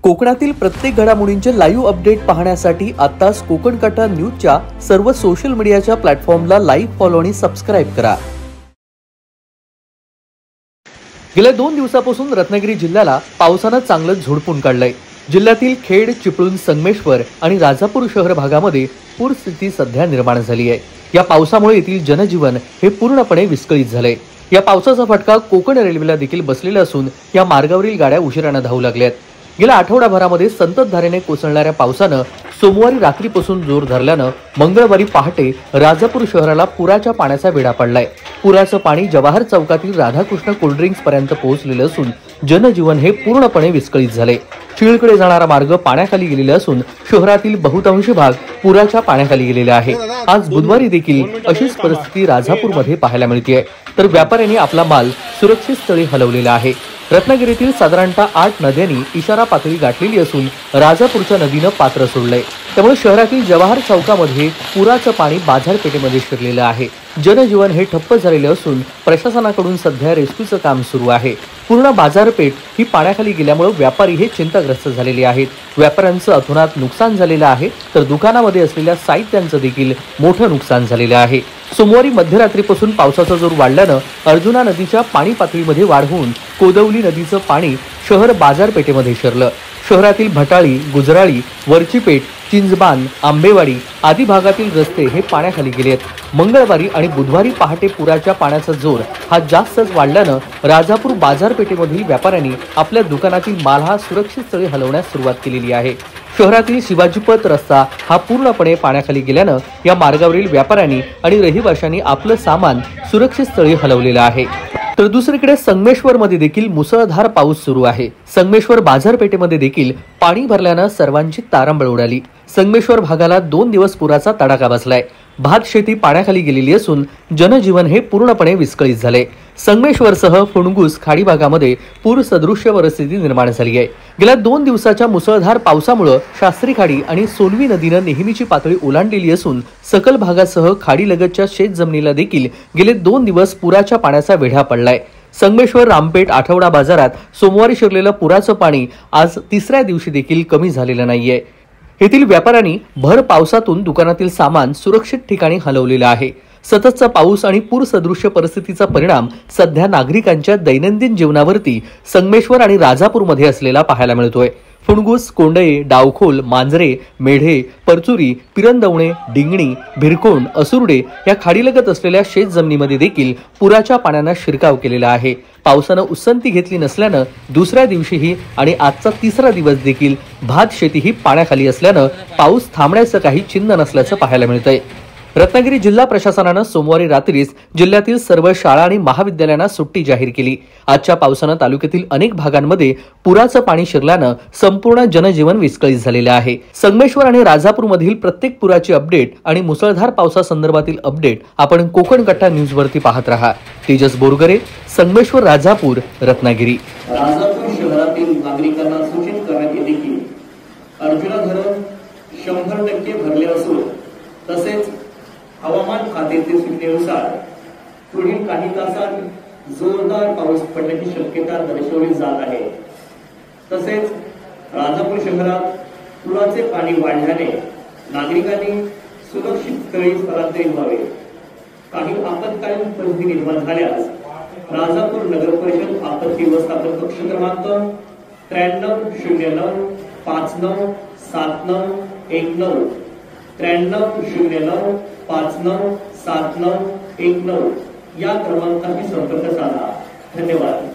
कोकणातील प्रत्येक घडामोडींचे लाईव्ह अपडेट पाहण्यासाठी आताच कोकण कट्टा न्यूजच्या सर्व सोशल मीडियाच्या प्लॅटफॉर्मला लाईक, फॉलो आणि सबस्क्राईब करा। गेल्या 2 दिवसापासून रत्नागिरी जिल्ह्याला पावसाने चांगलंच झोडपून काढलंय। जिल्ह्यातील खेड, चिपळूण, संगमेश्वर आणि राजापूर शहर भागामध्ये पूरस्थिती सध्या निर्माण झाली आहे। या पावसामुळे येथील जनजीवन हे पूर्णपणे विस्कळीत झाले। या पावसाचा फटका कोकण रेल्वेला देखील बसलेला असून या मार्गावरील गाड्या उशिराने धावू लागल्यात। गेल्या आठवडाभरामध्ये संततधारेने कोसळणाऱ्या पावसानं सोमवारी रात्रीपासून जोर धरल्यानं मंगळवारी पहाटे राजापूर शहराला पुराच्या पाण्याचा वेढा पडलाय। पुराचं पाणी जवाहर चौकातील राधाकृष्ण कोल्ड्रिंक्स पर्यंत पोहोचलेलं असून जनजीवन हे पूर्णपणे विस्कळीत झाले। चीळकडे जाणारा मार्ग पाण्याखाली गेलेला असून शहरातील बहुतांश भाग पुराच्या पाण्याखाली गेलेला आहे। आज बुधवारी देखील अशीच परिस्थिती राजापूरमध्ये पाहायला मिळते, तर व्यापाऱ्यांनी आपला माल सुरक्षित स्थळी हलवलेला आहे। रत्नागिरीतील साधारणतः 8 नद्यांनी इशारा पातळी गाठलेली असून राजापूरच्या नदीनं पात्र सोडलंय। त्यामुळे शहरातील जवाहर चौकामध्ये पुराचं पाणी बाजारपेठेमध्ये शिरलेलं आहे। जनजीवन हे ठप्प झालेले असून प्रशासनाकडून सध्या रेस्क्यूचं काम सुरू आहे। पूर्ण बाजारपेठ ही पाण्याखाली गेल्यामुळे व्यापारी हे चिंताग्रस्त झालेले आहेत। व्यापाऱ्यांचं अतोनात नुकसान झालेलं आहे, तर दुकानामध्ये असलेल्या साहित्यांचं देखील मोठं नुकसान झालेलं आहे। सोमवारी मध्यरात्रीपासून पावसाचा जोर वाढल्यानं अर्जुना नदीच्या पाणी पातळीमध्ये वाढ होऊन कोदवली नदीचं पाणी शहर बाजारपेठेमध्ये शिरलं। शहरातील भटाळी, गुजराळी, वरचीपेठ, चिंचबान, आंबेवाडी आदी भागातील रस्ते हे पाण्याखाली गेलेत। मंगळवारी आणि बुधवारी पहाटे पुराच्या पाण्याचा जोर हा जास्तच वाढल्यानं राजापूर बाजारपेठेमधील व्यापाऱ्यांनी आपल्या दुकानातील माल हा सुरक्षित स्थळी हलवण्यास सुरुवात केलेली आहे। शहरातील शिवाजीपत रस्ता हा पूर्णपणे पाण्याखाली गेल्यानं या मार्गावरील व्यापाऱ्यांनी आणि रहिवाशांनी आपलं सामान सुरक्षित स्थळी हलवलेलं आहे। तर दुसरीकडे संगमेश्वरमध्ये देखील मुसळधार पाऊस सुरू आहे। संगमेश्वर बाजारपेठेमध्ये देखील पाणी भरल्यानं सर्वांची तारंबळ उडाली। संगमेश्वर भागाला 2 दिवस पुराचा तडाखा बसलाय। भात शेती पाण्याखाली गेलेली असून जनजीवन हे पूर्णपणे विस्कळीत झाले। संगमेश्वरसह फुणगुस खाडी भागामध्ये पूर सदृश्य परिस्थिती निर्माण झाली आहे। गेल्या 2 दिवसाच्या मुसळधार पावसामुळे शास्त्री खाडी आणि सोनवी नदीनं नेहमीची पातळी ओलांडलेली असून सकल भागासह खाडीलगतच्या शेत जमिनीला देखील गेले 2 दिवस पुराच्या पाण्याचा वेढा पडलाय। संगमेश्वर रामपेठ आठवडा बाजारात सोमवारी शिरलेलं पुराचं पाणी आज 3ऱ्या दिवशी देखील कमी झालेलं नाहीये। येथील व्यापाऱ्यांनी भर पावसातून दुकानातील सामान सुरक्षित ठिकाणी हलवलेलं आहे। सततचा पाऊस आणि पूर सदृश्य परिस्थितीचा परिणाम सध्या नागरिकांच्या दैनंदिन जीवनावरती संगमेश्वर आणि राजापूरमध्ये असलेला पाहायला मिळतोय। फुणगुस, कोंडये, डावखोल, मांजरे, मेढे, परचुरी, पिरंदवणे, डिंगणी, भिरकोंड, असुर्डे या खाडीलगत असलेल्या शेत जमिनीमध्ये देखील पुराच्या पाण्यानं शिरकाव केलेला आहे। पावसानं उसंती घेतली नसल्यानं दुसऱ्या दिवशीही आणि आजचा 3रा दिवस देखील भात शेती ही पाण्याखाली असल्यानं पाऊस थांबण्याचं काही चिन्ह नसल्याचं पाहायला मिळतंय। रत्नागिरी जिल्हा प्रशासनानं सोमवारी रात्रीच जिल्ह्यातील सर्व शाळा आणि महाविद्यालयांना सुट्टी जाहीर केली। आजच्या पावसानं तालुक्यातील अनेक भागांमध्ये पुराचं पाणी शिरल्यानं संपूर्ण जनजीवन विस्कळीत झालेलं आहे। संगमेश्वर आणि राजापूरमधील प्रत्येक पुराची अपडेट आणि मुसळधार पावसासंदर्भातील अपडेट आपण कोकण कट्टा न्यूज वरती पाहत रहा। तेजस बोरगरे, संगमेश्वर, राजापूर, रत्नागिरी। राजापूर शहरातील नागरिकांना सूचित करण्यात येते की अर्जुना धरण 100% भरले असून तसेच हवामान खात्याच्या सूचनेनुसार पुढील काही तासात जोरदार पाऊस पडण्याची शक्यता दर्शवली जात आहे। तसेच राजापूर शहरात पुराचे पाणी वाढल्याने नागरिकांनी सुरक्षित स्थळी स्थलांतरित व्हावे। काही आपत्कालीन परिस्थिती निर्माण झाल्यास राजापूर नगर परिषद आपत्ती व्यवस्थापन कक्ष क्रमांक 9309 59 79 19 9309 59 79 19 या क्रमांकाशी संपर्क साधा। धन्यवाद।